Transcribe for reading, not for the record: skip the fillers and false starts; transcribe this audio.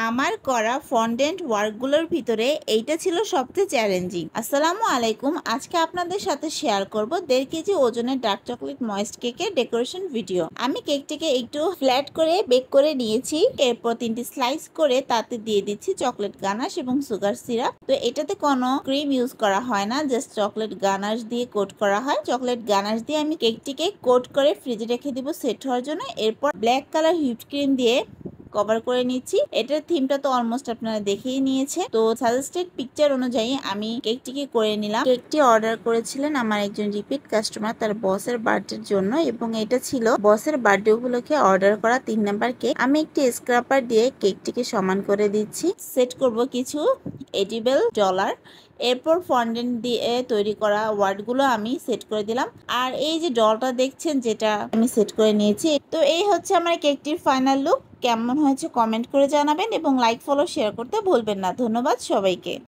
আমার করা ফন্ডেন্ট ওয়ার্কগুলোর ভিতরে এইটা ছিল সবচেয়ে চ্যালেঞ্জিং। আসসালামু আলাইকুম, আজকে আপনাদের সাথে শেয়ার করব 1.5 কেজি ওজনের ডার্ক চকলেট ময়েস্ট কেকের ডেকোরেশন ভিডিও। আমি কেকটিকে একটু ফ্ল্যাট করে বেক করে নিয়েছি। এরপর 3টি স্লাইস করে তাতে দিয়ে দিচ্ছি চকলেট গানাশ এবং সুগার সিরাপ। তো এটাতে কোনো ক্রিম ইউজ করা হয় না, জাস্ট চকলেট গানাশ দিয়ে কোট করা হয়। চকলেট গানাশ দিয়ে আমি কেকটিকে কোট করে ফ্রিজে রেখে দিব সেট হওয়ার জন্য। এরপর ব্ল্যাক কালার হুইপ ক্রিম দিয়ে কভার করে নিচ্ছি। এটার থিমটা তো অলমোস্ট আপনারা দেখেই নিয়েছে। তো সাজেস্টেড পিকচার অনুযায়ী আমি কেকটিকে করে নিলাম। কেকটি অর্ডার করেছিলেন আমার একজন রিপিট কাস্টমার তার বসের বার্থডের জন্য, এবং এটা ছিল বসের বার্থডে উপলক্ষে অর্ডার করা 3 নাম্বার কেক। আমি একটি স্ক্রাপার দিয়ে কেকটিকে সমান করে দিচ্ছি। সেট করব কিছু এডিবল ডলার। এরপর ফন্ডেন্ট দিয়ে তৈরি করা ওয়ার্ডগুলো আমি সেট করে দিলাম। আর এই যে ডলটা দেখছেন যেটা আমি সেট করে নিয়েছি। তো এই হচ্ছে আমার কেকটির ফাইনাল লুক। কেমন হয়েছে কমেন্ট করে জানাবেন এবং লাইক ফলো শেয়ার করতে ভুলবেন না। ধন্যবাদ সবাইকে।